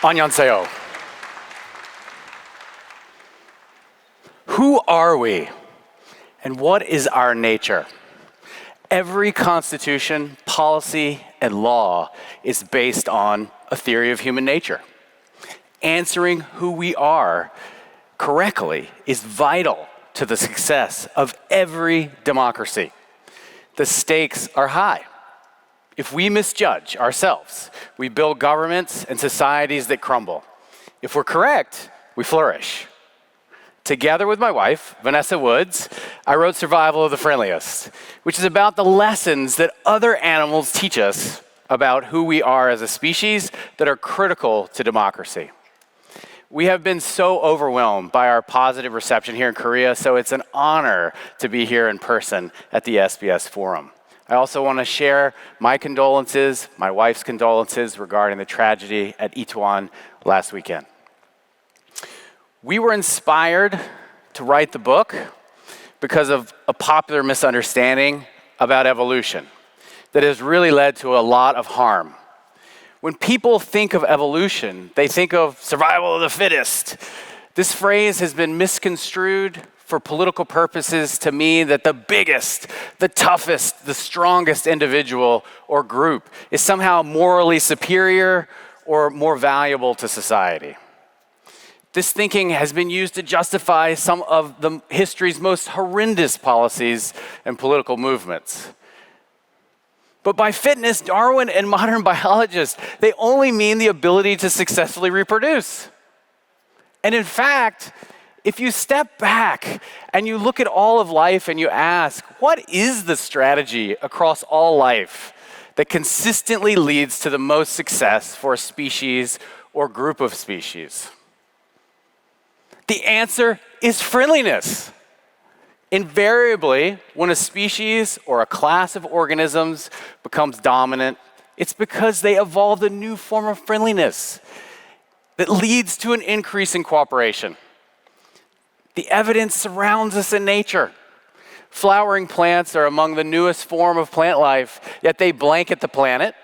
안녕하세요. Who are we? And what is our nature? Every constitution, policy, and law is based on a theory of human nature. Answering who we are correctly is vital to the success of every democracy. The stakes are high. If we misjudge ourselves, we build governments and societies that crumble. If we're correct, we flourish. Together with my wife, Vanessa Woods, I wrote Survival of the Friendliest, which is about the lessons that other animals teach us about who we are as a species that are critical to democracy. We have been so overwhelmed by our positive reception here in Korea, so it's an honor to be here in person at the SBS Forum. I also want to share my condolences, my wife's condolences regarding the tragedy at Itaewon last weekend. We were inspired to write the book because of a popular misunderstanding about evolution that has really led to a lot of harm. When people think of evolution, they think of survival of the fittest. This phrase has been misconstrued for political purposes to mean that the biggest, the toughest, the strongest individual or group is somehow morally superior or more valuable to society. This thinking has been used to justify some of the history's most horrendous policies and political movements. But by fitness, Darwin and modern biologists, they only mean the ability to successfully reproduce. And in fact, if you step back and you look at all of life and you ask, what is the strategy across all life that consistently leads to the most success for a species or group of species? The answer is friendliness. Invariably, when a species or a class of organisms becomes dominant, it's because they evolved a new form of friendliness that leads to an increase in cooperation. The evidence surrounds us in nature. Flowering plants are among the newest form of plant life, yet they blanket the planet.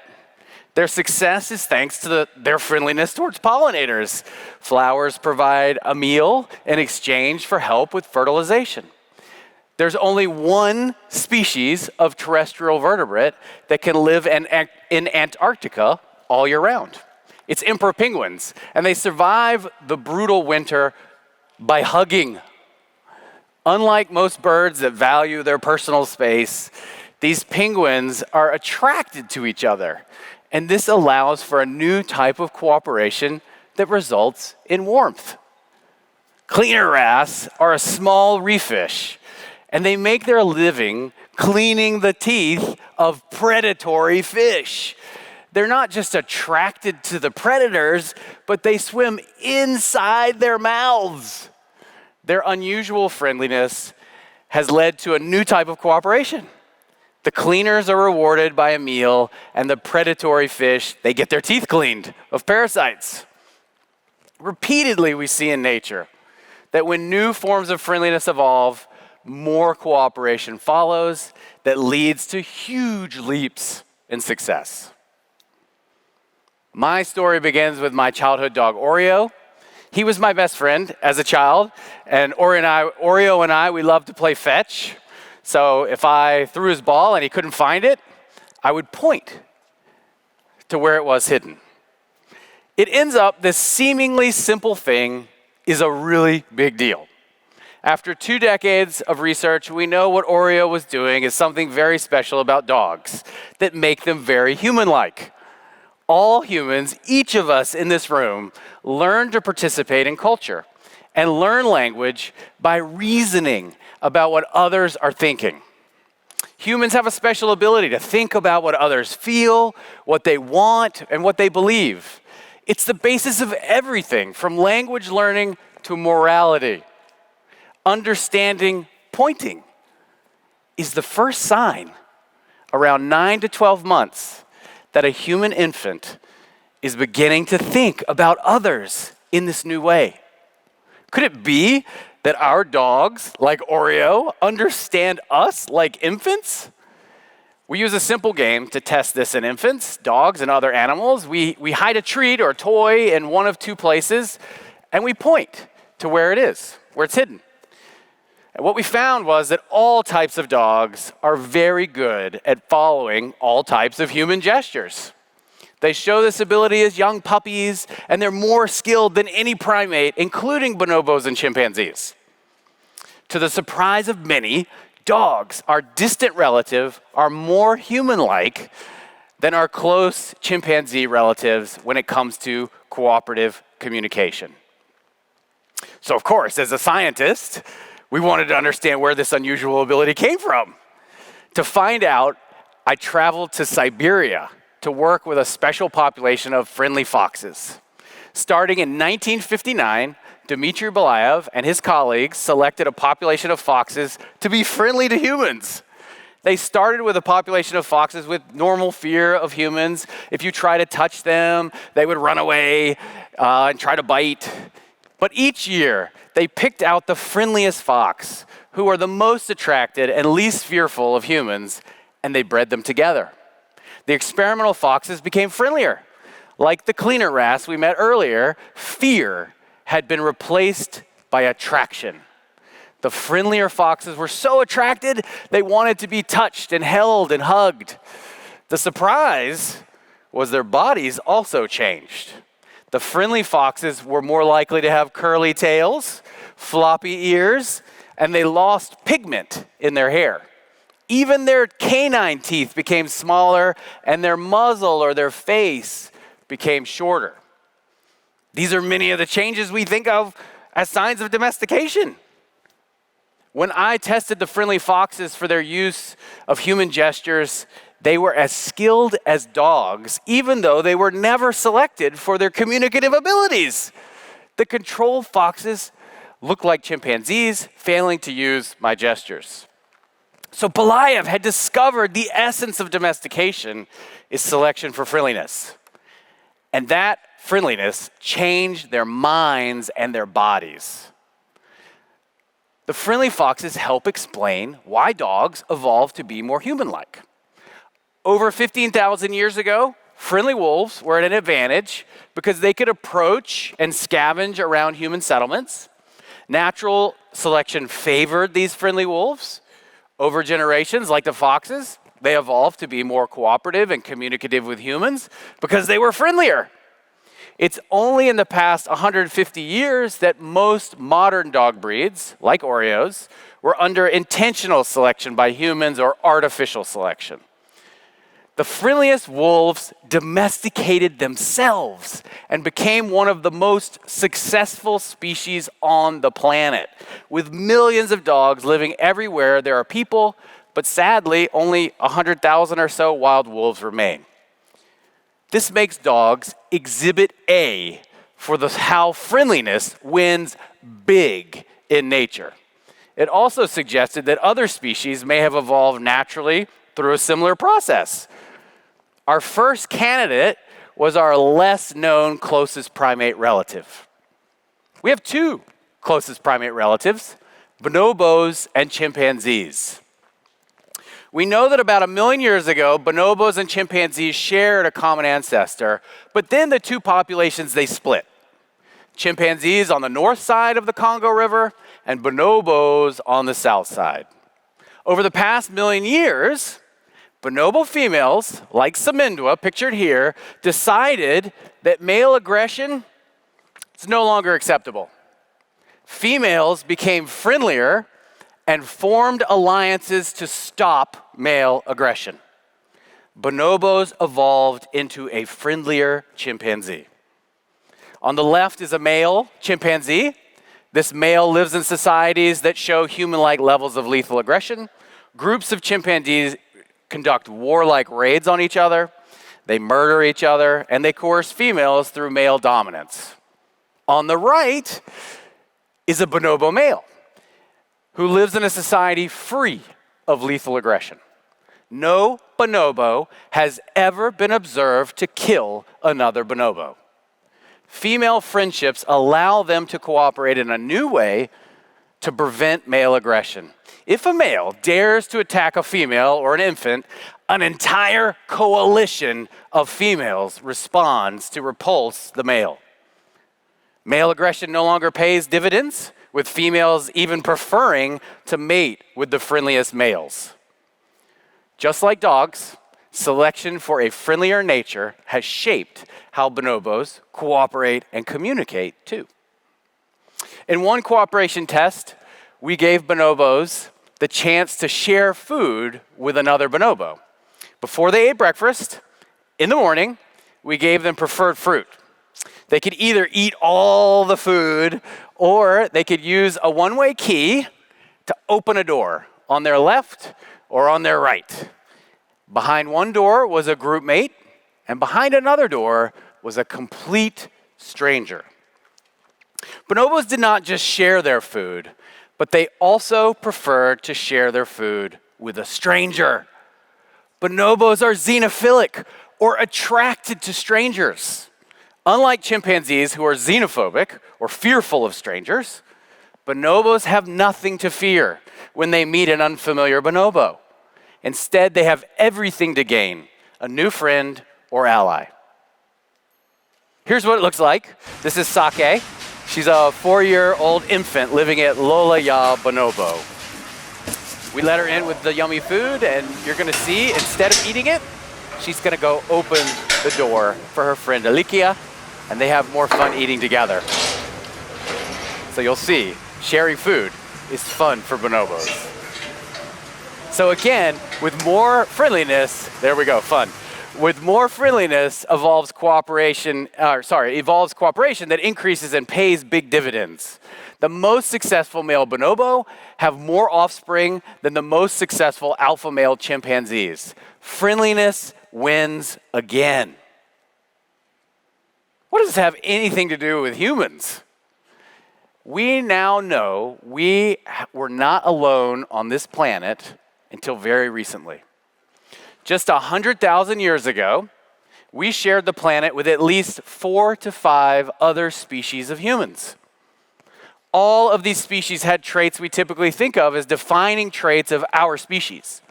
Their success is thanks to their friendliness towards pollinators. Flowers provide a meal in exchange for help with fertilization. There's only one species of terrestrial vertebrate that can live in Antarctica all year round. It's emperor penguins, and they survive the brutal winter by hugging. Unlike most birds that value their personal space, these penguins are attracted to each other, and this allows for a new type of cooperation that results in warmth. Cleaner wrasse are a small reef fish, and they make their living cleaning the teeth of predatory fish. They're not just attracted to the predators, but they swim inside their mouths. Their unusual friendliness has led to a new type of cooperation. The cleaners are rewarded by a meal, and the predatory fish, they get their teeth cleaned of parasites. Repeatedly, we see in nature that when new forms of friendliness evolve, more cooperation follows that leads to huge leaps in success. My story begins with my childhood dog, Oreo. He was my best friend as a child, and Oreo and I, we loved to play fetch. So if I threw his ball and he couldn't find it, I would point to where it was hidden. It ends up this seemingly simple thing is a really big deal. After 2 decades of research, we know what Oreo was doing is something very special about dogs that make them very human-like. All humans, each of us in this room, learn to participate in culture and learn language by reasoning about what others are thinking. Humans have a special ability to think about what others feel, what they want, and what they believe. It's the basis of everything, from language learning to morality. Understanding pointing is the first sign around 9 to 12 months that a human infant is beginning to think about others in this new way. Could it be that our dogs, like Oreo, understand us like infants? We use a simple game to test this in infants, dogs, and other animals. We hide a treat or a toy in one of two places, and we point to where it is, where it's hidden. And what we found was that all types of dogs are very good at following all types of human gestures. They show this ability as young puppies, and they're more skilled than any primate, including bonobos and chimpanzees. To the surprise of many, dogs, our distant relative, are more human-like than our close chimpanzee relatives when it comes to cooperative communication. So, of course, as a scientist, we wanted to understand where this unusual ability came from. To find out, I traveled to Siberia to work with a special population of friendly foxes. Starting in 1959, Dmitry Belayev and his colleagues selected a population of foxes to be friendly to humans. They started with a population of foxes with normal fear of humans. If you try to touch them, they would run away and try to bite. But each year, they picked out the friendliest fox, who are the most attracted and least fearful of humans, and they bred them together. The experimental foxes became friendlier. Like the cleaner wrats we met earlier, fear had been replaced by attraction. The friendlier foxes were so attracted, they wanted to be touched and held and hugged. The surprise was their bodies also changed. The friendly foxes were more likely to have curly tails, floppy ears, and they lost pigment in their hair. Even their canine teeth became smaller, and their muzzle or their face became shorter. These are many of the changes we think of as signs of domestication. When I tested the friendly foxes for their use of human gestures, they were as skilled as dogs, even though they were never selected for their communicative abilities. The control foxes looked like chimpanzees, failing to use my gestures. So Belayev had discovered the essence of domestication is selection for friendliness. And that friendliness changed their minds and their bodies. The friendly foxes help explain why dogs evolved to be more human-like. Over 15,000 years ago, friendly wolves were at an advantage because they could approach and scavenge around human settlements. Natural selection favored these friendly wolves. Over generations, like the foxes, they evolved to be more cooperative and communicative with humans because they were friendlier. It's only in the past 150 years that most modern dog breeds, like Oreos, were under intentional selection by humans or artificial selection. The friendliest wolves domesticated themselves and became one of the most successful species on the planet, with millions of dogs living everywhere there are people, but sadly, only 100,000 or so wild wolves remain. This makes dogs exhibit A for how friendliness wins big in nature. It also suggested that other species may have evolved naturally through a similar process. Our first candidate was our less known closest primate relative. We have two closest primate relatives, bonobos and chimpanzees. We know that about 1 million years ago, bonobos and chimpanzees shared a common ancestor, but then the two populations, they split. Chimpanzees on the north side of the Congo River and bonobos on the south side. Over the past 1 million years, bonobo females, like Samindwa, pictured here, decided that male aggression is no longer acceptable. Females became friendlier and formed alliances to stop male aggression. Bonobos evolved into a friendlier chimpanzee. On the left is a male chimpanzee. This male lives in societies that show human-like levels of lethal aggression. Groups of chimpanzees conduct warlike raids on each other. They murder each other, and they coerce females through male dominance. On the right is a bonobo male who lives in a society free of lethal aggression. No bonobo has ever been observed to kill another bonobo. Female friendships allow them to cooperate in a new way to prevent male aggression. If a male dares to attack a female or an infant, An entire coalition of females responds to repulse the male. Male aggression no longer pays dividends, with females even preferring to mate with the friendliest males. Just like dogs, selection for a friendlier nature has shaped how bonobos cooperate and communicate too. In one cooperation test, we gave bonobos the chance to share food with another bonobo. Before they ate breakfast, in the morning, we gave them preferred fruit. They could either eat all the food or they could use a one-way key to open a door on their left or on their right. Behind one door was a group mate, and behind another door was a complete stranger. Bonobos did not just share their food, but they also preferred to share their food with a stranger. Bonobos are xenophilic or attracted to strangers. Unlike chimpanzees who are xenophobic or fearful of strangers, bonobos have nothing to fear when they meet an unfamiliar bonobo. Instead, they have everything to gain, a new friend or ally. Here's what it looks like. This is Sake. She's a 4-year-old infant living at Lola Ya Bonobo. We let her in with the yummy food, and you're gonna see, instead of eating it, she's gonna go open the door for her friend Alikia, and they have more fun eating together. So you'll see, sharing food is fun for bonobos. So again, with more friendliness, there we go, fun. With more friendliness evolves cooperation that increases and pays big dividends. The most successful male bonobo have more offspring than the most successful alpha male chimpanzees. Friendliness wins again. What does this have anything to do with humans? We now know we were not alone on this planet until very recently. Just 100,000 years ago, we shared the planet with at least 4 to 5 other species of humans. All of these species had traits we typically think of as defining traits of our species.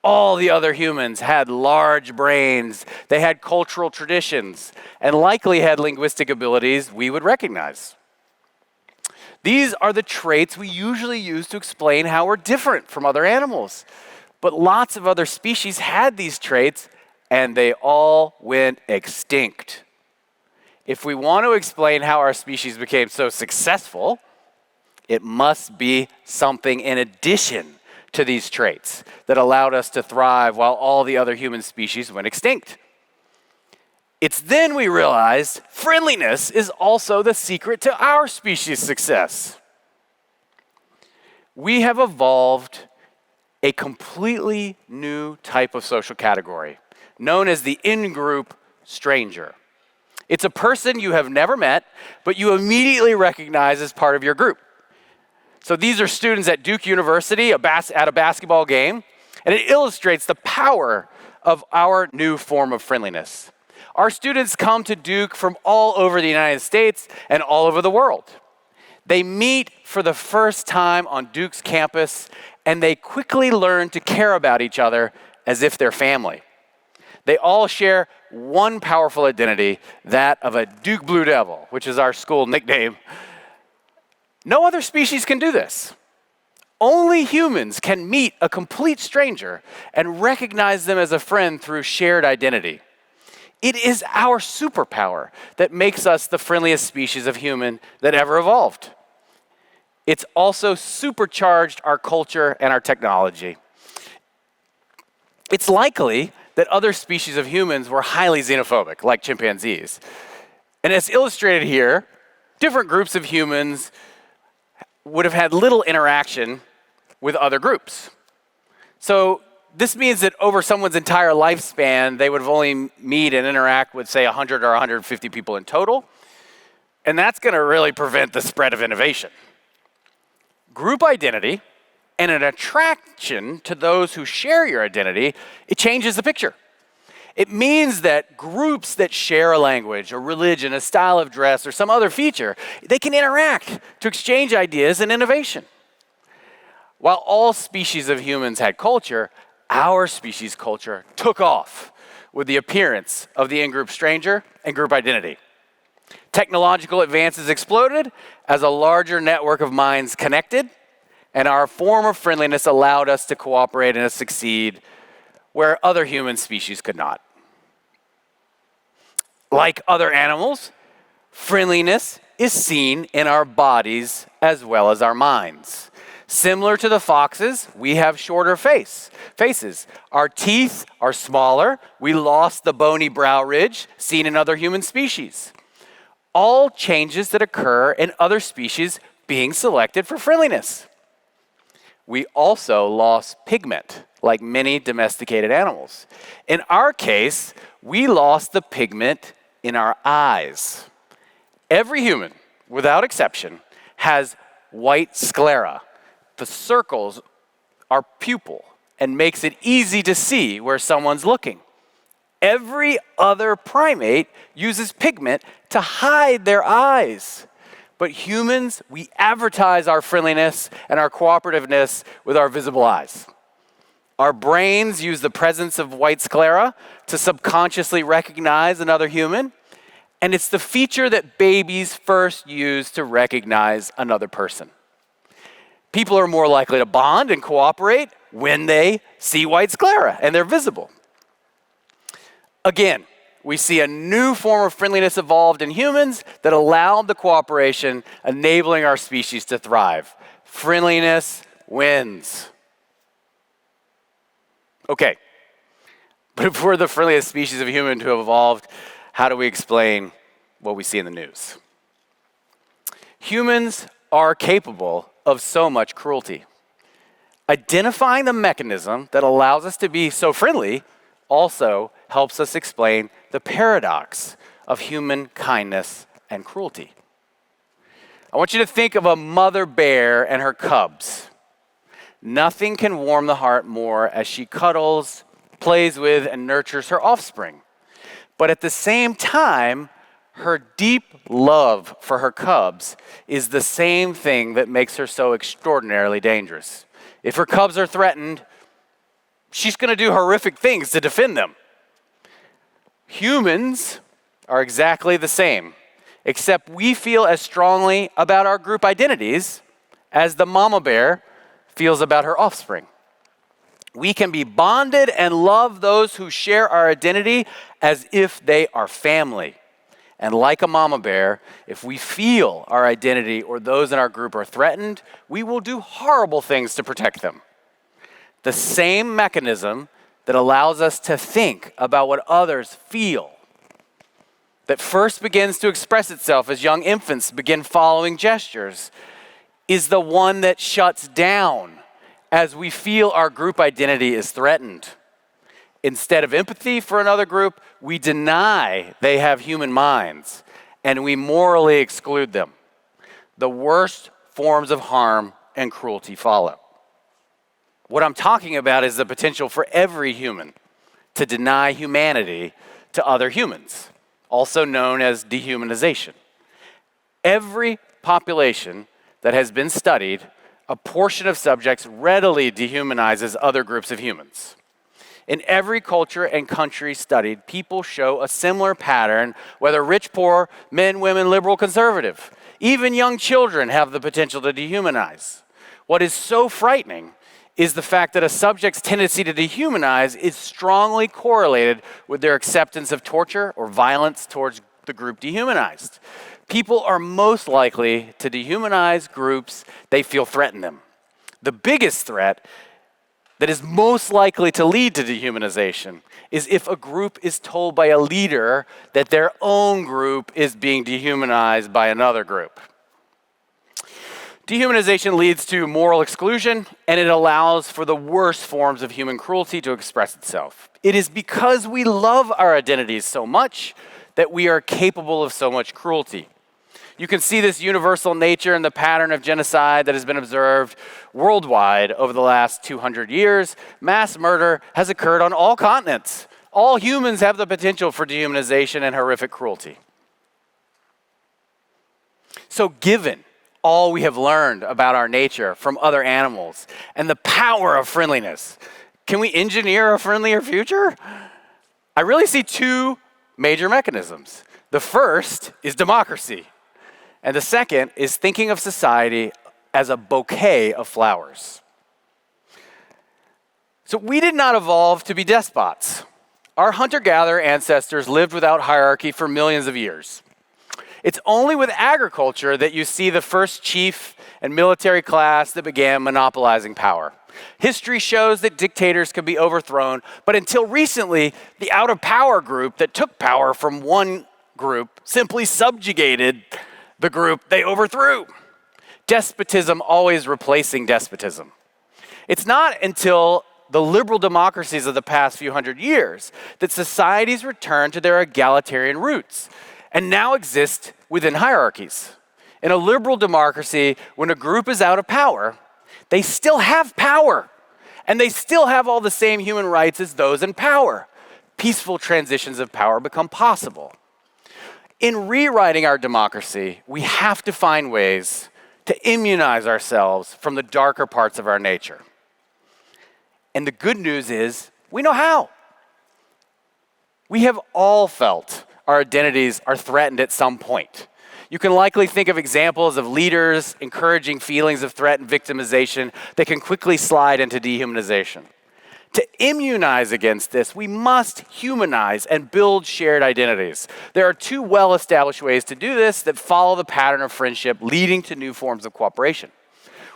All the other humans had large brains, they had cultural traditions, and likely had linguistic abilities we would recognize. These are the traits we usually use to explain how we're different from other animals. But lots of other species had these traits, and they all went extinct. If we want to explain how our species became so successful, it must be something in addition to these traits that allowed us to thrive while all the other human species went extinct. It's then we realized friendliness is also the secret to our species' success. We have evolved a completely new type of social category known as the in-group stranger. It's a person you have never met, but you immediately recognize as part of your group. So these are students at Duke University at a basketball game, and it illustrates the power of our new form of friendliness. Our students come to Duke from all over the United States and all over the world. They meet for the first time on Duke's campus, and they quickly learn to care about each other as if they're family. They all share one powerful identity, that of a Duke Blue Devil, which is our school nickname. No other species can do this. Only humans can meet a complete stranger and recognize them as a friend through shared identity. It is our superpower that makes us the friendliest species of human that ever evolved. It's also supercharged our culture and our technology. It's likely that other species of humans were highly xenophobic, like chimpanzees. And as illustrated here, different groups of humans would have had little interaction with other groups. So this means that over someone's entire lifespan, they would have only meet and interact with, say, 100 or 150 people in total. And that's going to really prevent the spread of innovation. Group identity and an attraction to those who share your identity, it changes the picture. It means that groups that share a language, a religion, a style of dress, or some other feature, they can interact to exchange ideas and innovation. While all species of humans had culture, our species culture took off with the appearance of the in-group stranger and group identity. Technological advances exploded as a larger network of minds connected, and our form of friendliness allowed us to cooperate and to succeed where other human species could not. Like other animals, friendliness is seen in our bodies as well as our minds. Similar to the foxes, we have shorter faces. Our teeth are smaller. We lost the bony brow ridge seen in other human species. All changes that occur in other species being selected for friendliness. We also lost pigment, like many domesticated animals. In our case, we lost the pigment in our eyes. Every human, without exception, has white sclera. The circles are pupil and makes it easy to see where someone's looking. Every other primate uses pigment to hide their eyes. But humans, we advertise our friendliness and our cooperativeness with our visible eyes. Our brains use the presence of white sclera to subconsciously recognize another human, and it's the feature that babies first use to recognize another person. People are more likely to bond and cooperate when they see white sclera and they're visible. Again, we see a new form of friendliness evolved in humans that allowed the cooperation, enabling our species to thrive. Friendliness wins. Okay, but if we're the friendliest species of human to have evolved, how do we explain what we see in the news? Humans are capable of so much cruelty. Identifying the mechanism that allows us to be so friendly also helps us explain the paradox of human kindness and cruelty. I want you to think of a mother bear and her cubs. Nothing can warm the heart more as she cuddles, plays with, and nurtures her offspring. But at the same time, her deep love for her cubs is the same thing that makes her so extraordinarily dangerous. If her cubs are threatened, she's going to do horrific things to defend them. Humans are exactly the same, except we feel as strongly about our group identities as the mama bear feels about her offspring. We can be bonded and love those who share our identity as if they are family. And like a mama bear, if we feel our identity or those in our group are threatened, we will do horrible things to protect them. The same mechanism that allows us to think about what others feel, that first begins to express itself as young infants begin following gestures, is the one that shuts down as we feel our group identity is threatened. Instead of empathy for another group, we deny they have human minds, and we morally exclude them. The worst forms of harm and cruelty follow. What I'm talking about is the potential for every human to deny humanity to other humans, also known as dehumanization. Every population that has been studied, a portion of subjects readily dehumanizes other groups of humans. In every culture and country studied, people show a similar pattern, whether rich, poor, men, women, liberal, conservative. Even young children have the potential to dehumanize. What is so frightening is the fact that a subject's tendency to dehumanize is strongly correlated with their acceptance of torture or violence towards the group dehumanized. People are most likely to dehumanize groups they feel threaten them. The biggest threat that is most likely to lead to dehumanization is if a group is told by a leader that their own group is being dehumanized by another group. Dehumanization leads to moral exclusion, and it allows for the worst forms of human cruelty to express itself. It is because we love our identities so much that we are capable of so much cruelty. You can see this universal nature in the pattern of genocide that has been observed worldwide over the last 200 years. Mass murder has occurred on all continents. All humans have the potential for dehumanization and horrific cruelty. So given all we have learned about our nature from other animals and the power of friendliness, Can we engineer a friendlier future? I really see two major mechanisms. The first is democracy, and the second is thinking of society as a bouquet of flowers. So we did not evolve to be despots. Our hunter-gatherer ancestors lived without hierarchy for millions of years. It's only with agriculture that you see the first chief and military class that began monopolizing power. History shows that dictators could be overthrown, but until recently, the out-of-power group that took power from one group simply subjugated the group they overthrew. Despotism always replacing despotism. It's not until the liberal democracies of the past few hundred years that societies return to their egalitarian roots and now exist within hierarchies. In a liberal democracy, when a group is out of power, they still have power, and they still have all the same human rights as those in power. Peaceful transitions of power become possible. In rewriting our democracy, we have to find ways to immunize ourselves from the darker parts of our nature. And the good news is, we know how. We have all felt our identities are threatened at some point. You can likely think of examples of leaders encouraging feelings of threat and victimization that can quickly slide into dehumanization. To immunize against this, we must humanize and build shared identities. There are two well-established ways to do this that follow the pattern of friendship, leading to new forms of cooperation.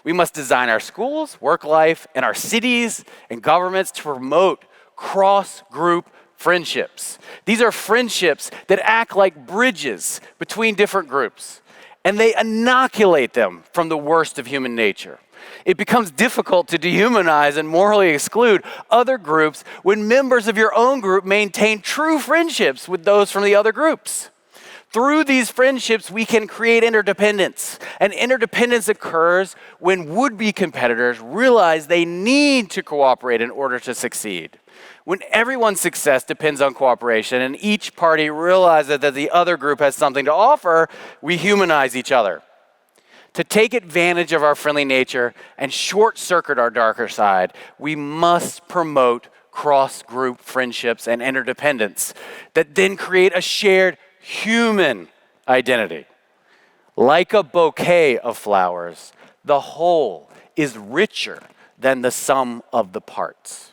We must design our schools, work life, and our cities and governments to promote cross-group friendships. These are friendships that act like bridges between different groups, and they inoculate them from the worst of human nature. It becomes difficult to dehumanize and morally exclude other groups when members of your own group maintain true friendships with those from the other groups. Through these friendships, we can create interdependence. And interdependence occurs when would-be competitors realize they need to cooperate in order to succeed. When everyone's success depends on cooperation and each party realizes that the other group has something to offer, we humanize each other. To take advantage of our friendly nature and short-circuit our darker side, we must promote cross-group friendships and interdependence that then create a shared human identity. Like a bouquet of flowers, the whole is richer than the sum of the parts.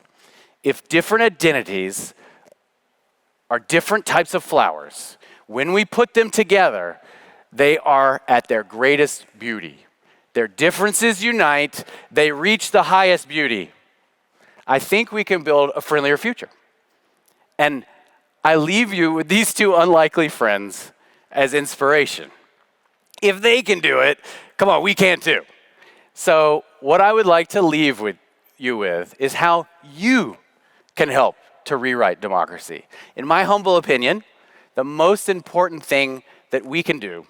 If different identities are different types of flowers, when we put them together, they are at their greatest beauty. Their differences unite, they reach the highest beauty. I think we can build a friendlier future. And I leave you with these two unlikely friends as inspiration. If they can do it, come on, we can too. So what I would like to leave with you with is how you can help to rewrite democracy. In my humble opinion, the most important thing that we can do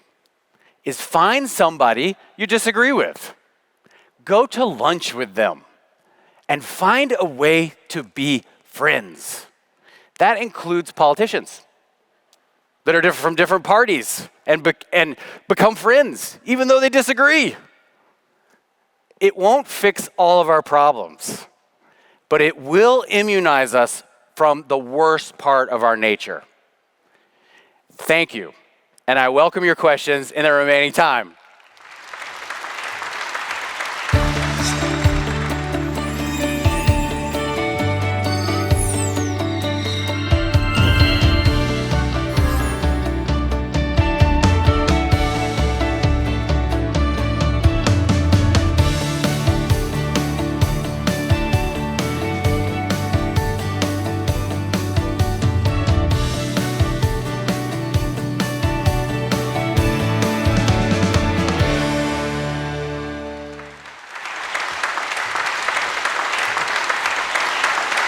is find somebody you disagree with. Go to lunch with them and find a way to be friends. That includes politicians that are from different parties and become friends, even though they disagree. It won't fix all of our problems, but it will immunize us from the worst part of our nature. Thank you, and I welcome your questions in the remaining time.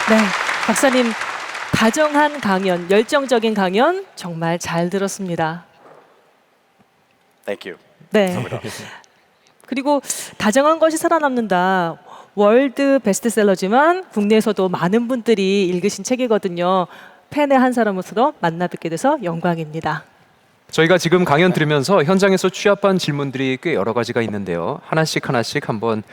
네, 박사님 다정한 강연, 열정적인 강연 정말 잘 들었습니다. Thank you. 네. 그리고 다정한 것이 살아남는다. 월드 베스트셀러지만 국내에서도 많은 분들이 읽으신 책이거든요. 팬의 한 사람으로서 만나 뵙게 돼서 영광입니다. 저희가 지금 강연 들으면서 현장에서 취합한 질문들이 꽤 여러 가지가 있는데요. 하나씩 한번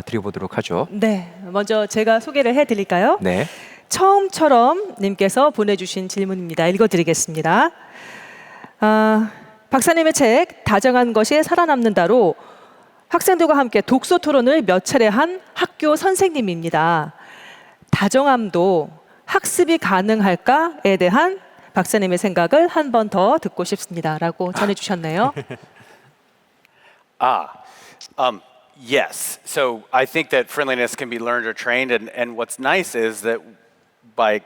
드려보도록 하죠. 네, 먼저 제가 소개를 해드릴까요? 네. 처음처럼 님께서 보내주신 질문입니다. 읽어드리겠습니다. 박사님의 책 다정한 것이 살아남는다로 학생들과 함께 독서 토론을 몇 차례 한 학교 선생님입니다. 다정함도 학습이 가능할까에 대한 박사님의 생각을 한 번 더 듣고 싶습니다라고 전해주셨네요. Yes. So I think that friendliness can be learned or trained, and what's nice is that by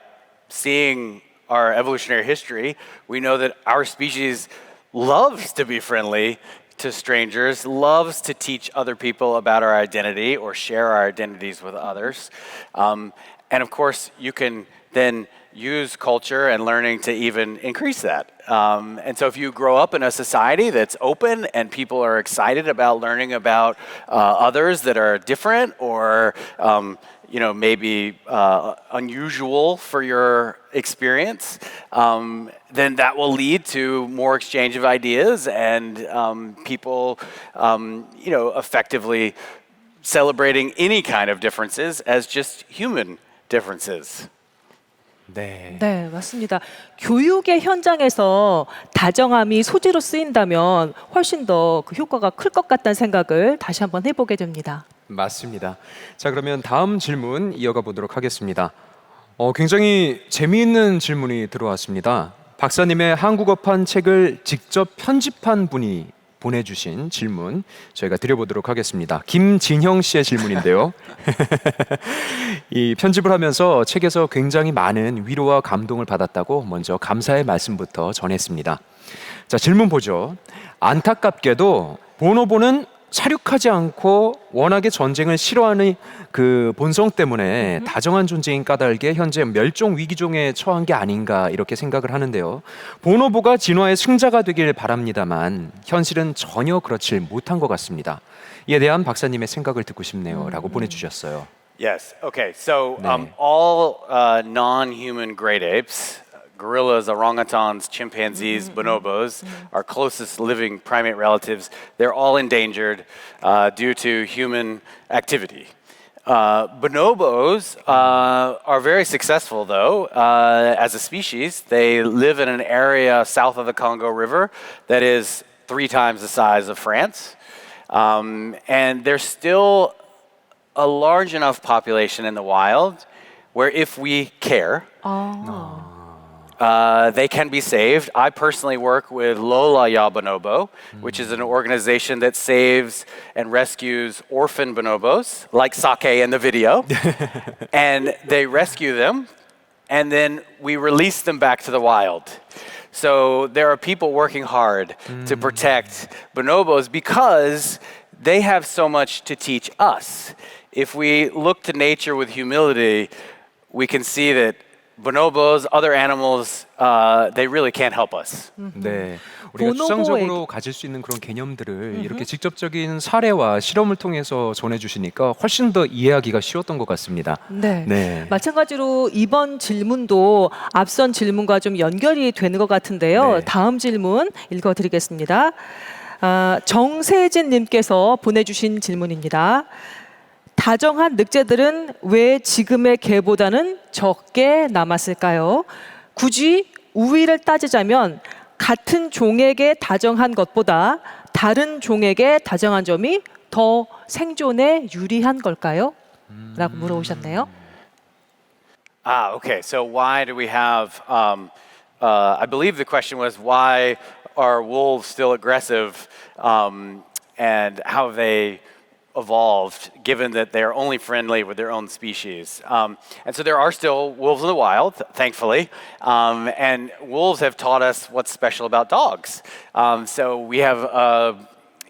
seeing our evolutionary history, we know that our species loves to be friendly to strangers, loves to teach other people about our identity or share our identities with others. And of course, you can then use culture and learning to even increase that. And so if you grow up in a society that's open and people are excited about learning about others that are different or maybe unusual for your experience, then that will lead to more exchange of ideas and people, effectively celebrating any kind of differences as just human differences. 네. 네, 맞습니다. 교육의 현장에서 다정함이 소재로 쓰인다면 훨씬 더 그 효과가 클 것 같다는 생각을 다시 한번 해보게 됩니다. 맞습니다. 자, 그러면 다음 질문 이어가 보도록 하겠습니다. 굉장히 재미있는 질문이 들어왔습니다. 박사님의 한국어판 책을 직접 편집한 분이 보내주신 질문 저희가 드려보도록 하겠습니다. 김진형 씨의 질문인데요. 이 편집을 하면서 책에서 굉장히 많은 위로와 감동을 받았다고 먼저 감사의 말씀부터 전했습니다. 자, 질문 보죠. 안타깝게도 보노보는 사륙하지 않고 워낙에 전쟁을 싫어하는 그 본성 때문에 다정한 존재인 까닭에 현재 멸종 위기종에 처한 게 아닌가 이렇게 생각을 하는데요. 보노보가 진화의 승자가 되길 바랍니다만 현실은 전혀 그렇지 못한 것 같습니다. 이에 대한 박사님의 생각을 듣고 싶네요. 라고 보내주셨어요. Yes. Okay. So all non-human great apes, gorillas, orangutans, chimpanzees, bonobos, our closest living primate relatives, they're all endangered due to human activity. Bonobos are very successful, though, as a species. They live in an area south of the Congo River that is 3 times the size of France. And there's still a large enough population in the wild where if we care, they can be saved. I personally work with Lola Ya Bonobo, which is an organization that saves and rescues orphan bonobos, like Sake in the video. And they rescue them, and then we release them back to the wild. So there are people working hard to protect bonobos because they have so much to teach us. If we look to nature with humility, we can see that bonobos, other animals, they really can't help us. 네, 우리가 추상적으로 가질 수 있는 그런 개념들을 이렇게 직접적인 사례와 실험을 통해서 전해주시니까 훨씬 더 이해하기가 쉬웠던 것 같습니다. 네. 마찬가지로 이번 질문도 앞선 질문과 좀 연결이 되는 것 같은데요. 네. 다음 질문 읽어드리겠습니다. 정세진 님께서 보내주신 질문입니다. 다정한 늑대들은 왜 지금의 개보다는 적게 남았을까요? 굳이 우위를 따지자면 같은 종에게 다정한 것보다 다른 종에게 다정한 점이 더 생존에 유리한 걸까요? 라고 물어보셨네요. Okay. So why do we have, I believe the question was why are wolves still aggressive and how they evolved, given that they're only friendly with their own species. And so there are still wolves in the wild, thankfully. And wolves have taught us what's special about dogs. So we have,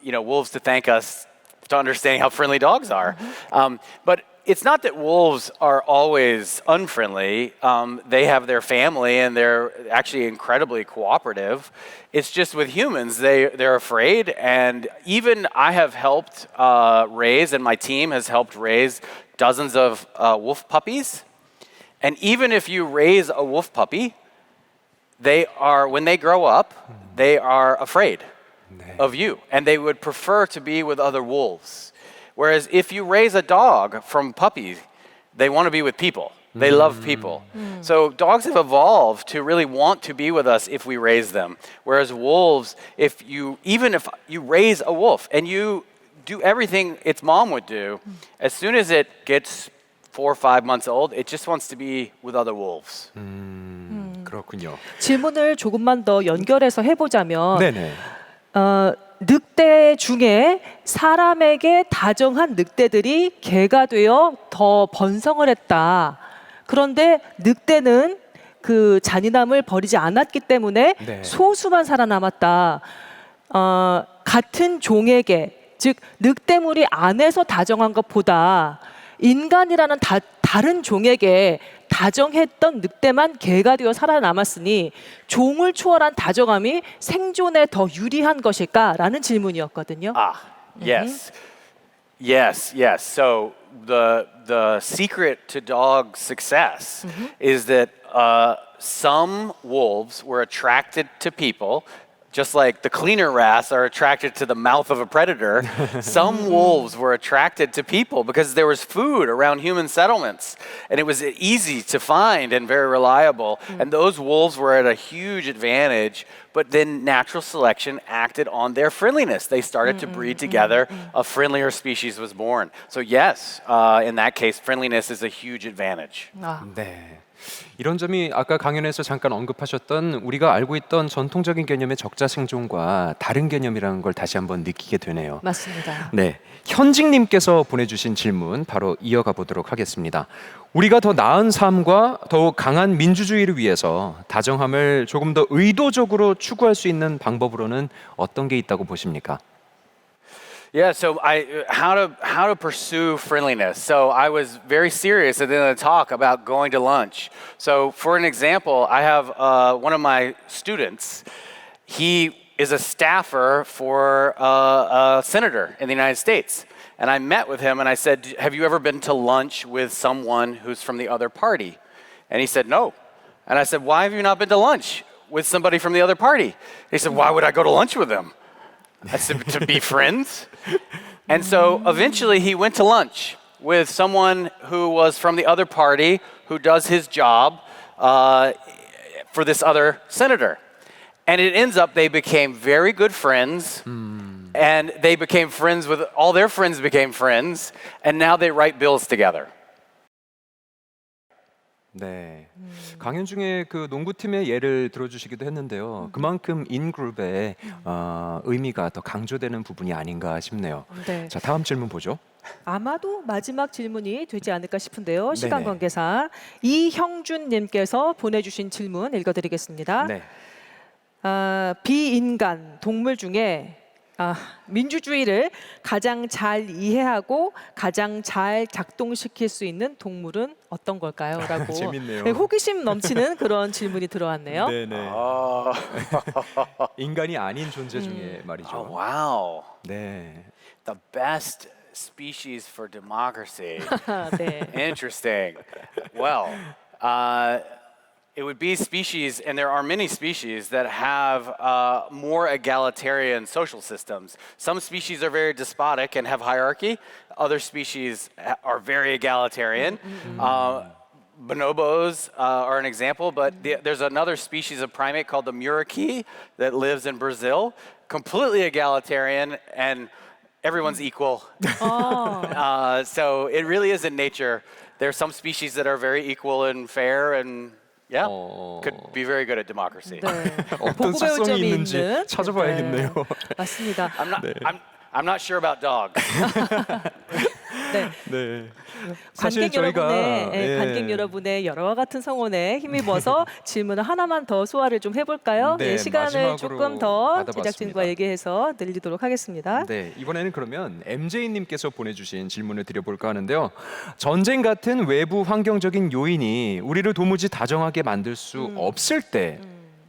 wolves to thank us to understanding how friendly dogs are. But it's not that wolves are always unfriendly. They have their family and they're actually incredibly cooperative. It's just with humans, they're afraid. And even I have helped raise, and my team has helped raise dozens of wolf puppies. And even if you raise a wolf puppy, when they grow up, they are afraid of you, and they would prefer to be with other wolves. Whereas if you raise a dog from puppies, they want to be with people. They love people. So dogs have evolved to really want to be with us if we raise them. Whereas wolves, even if you raise a wolf and you do everything its mom would do, as soon as it gets 4 or 5 months old, it just wants to be with other wolves. 그렇군요. 질문을 조금만 더 연결해서 해보자면 네네. 늑대 중에 사람에게 다정한 늑대들이 개가 되어 더 번성을 했다. 그런데 늑대는 그 잔인함을 버리지 않았기 때문에 네. 소수만 살아남았다. 같은 종에게, 즉 늑대무리 안에서 다정한 것보다 인간이라는 다른 종에게 다정했던 늑대만 개가 되어 살아남았으니 종을 초월한 다정함이 생존에 더 유리한 것일까라는 질문이었거든요. Yes. Yes. So the secret to dog success is that some wolves were attracted to people. Just like the cleaner wrasse are attracted to the mouth of a predator, some wolves were attracted to people because there was food around human settlements and it was easy to find and very reliable. And those wolves were at a huge advantage, but then natural selection acted on their friendliness. They started to breed together, a friendlier species was born. So yes, in that case, friendliness is a huge advantage. 네. 이런 점이 아까 강연에서 잠깐 언급하셨던 우리가 알고 있던 전통적인 개념의 적자 생존과 다른 개념이라는 걸 다시 한번 느끼게 되네요. 맞습니다. 네, 현직님께서 보내주신 질문 바로 이어가 보도록 하겠습니다. 우리가 더 나은 삶과 더욱 강한 민주주의를 위해서 다정함을 조금 더 의도적으로 추구할 수 있는 방법으로는 어떤 게 있다고 보십니까? Yeah, so how to pursue friendliness. So I was very serious at the end of the talk about going to lunch. So for an example, I have one of my students. He is a staffer for a senator in the United States. And I met with him and I said, have you ever been to lunch with someone who's from the other party? And he said, no. And I said, why have you not been to lunch with somebody from the other party? He said, why would I go to lunch with them? I said, to be friends. And so eventually he went to lunch with someone who was from the other party who does his job for this other senator. And it ends up they became very good friends. And they became friends with all their friends became friends. And now they write bills together. 네, 강연 중에 그 농구팀의 예를 들어주시기도 했는데요. 그만큼 인그룹의 의미가 더 강조되는 부분이 아닌가 싶네요. 네. 자, 다음 질문 보죠. 아마도 마지막 질문이 되지 않을까 싶은데요. 시간 네네. 관계상 이형준님께서 보내주신 질문 읽어드리겠습니다. 네. 비인간 동물 중에 민주주의를 가장 잘 이해하고 가장 잘 작동시킬 수 있는 동물은 어떤 걸까요? 라고 재밌네요. 네, 호기심 넘치는 그런 질문이 들어왔네요. 네네. 인간이 아닌 존재 중에 말이죠. Oh, wow. 네. The best species for democracy. 네. Interesting. Well, it would be species, and there are many species that have more egalitarian social systems. Some species are very despotic and have hierarchy. Other species are very egalitarian. Bonobos are an example, but there's another species of primate called the muriqui that lives in Brazil, completely egalitarian, and everyone's equal. So it really is in nature. There are some species that are very equal and fair and could be very good at democracy. 네. 어떤 보고 배울 습성이 점이 있는지 있는 찾아봐야겠네요. 네. 맞습니다. I'm not sure about dogs. 네. 네. 관객 관객 여러분의 여러와 같은 성원에 힘입어서 질문을 하나만 더 소화를 좀 해볼까요? 네, 시간을 마지막으로 조금 더 받아봤습니다. 제작진과 얘기해서 늘리도록 하겠습니다. 네, 이번에는 그러면 MJ님께서 보내주신 질문을 드려볼까 하는데요. 전쟁 같은 외부 환경적인 요인이 우리를 도무지 다정하게 만들 수 없을 때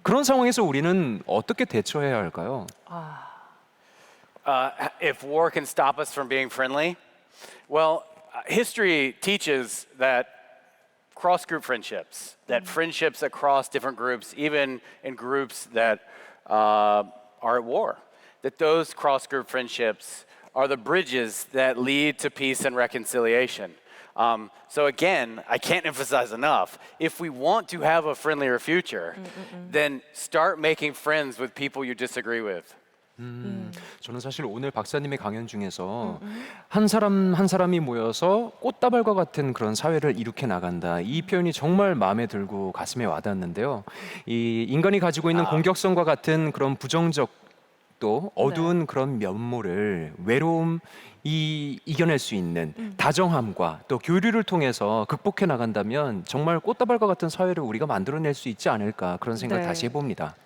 그런 상황에서 우리는 어떻게 대처해야 할까요? If war can stop us from being friendly, well, history teaches that cross-group friendships, that friendships across different groups, even in groups that are at war, that those cross-group friendships are the bridges that lead to peace and reconciliation. So again, I can't emphasize enough, if we want to have a friendlier future, then start making friends with people you disagree with. 저는 사실 오늘 박사님의 강연 중에서 한 사람 한 사람이 모여서 꽃다발과 같은 그런 사회를 일으켜 나간다. 이 표현이 정말 마음에 들고 가슴에 와닿는데요. 이 인간이 가지고 있는 공격성과 같은 그런 부정적 또 어두운 그런 면모를 이겨낼 수 있는 다정함과 또 교류를 통해서 극복해 나간다면 정말 꽃다발과 같은 사회를 우리가 만들어낼 수 있지 않을까 그런 생각을 다시 해봅니다.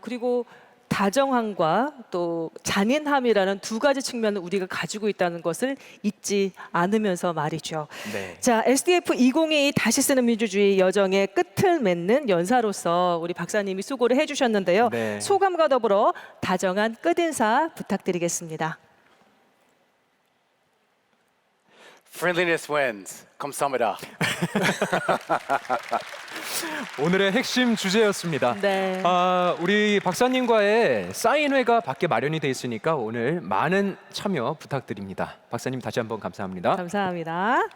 그리고 다정함과 또 잔인함이라는 두 가지 측면을 우리가 가지고 있다는 것을 잊지 않으면서 말이죠. 네. 자, SDF2022 다시 쓰는 민주주의 여정의 끝을 맺는 연사로서 우리 박사님이 수고를 해주셨는데요. 네. 소감과 더불어 다정한 끝인사 부탁드리겠습니다. Friendliness wins. 감사합니다. 오늘의 핵심 주제였습니다. 네. 우리 박사님과의 사인회가 밖에 마련이 돼 있으니까 오늘 많은 참여 부탁드립니다. 박사님 다시 한번 감사합니다. 감사합니다.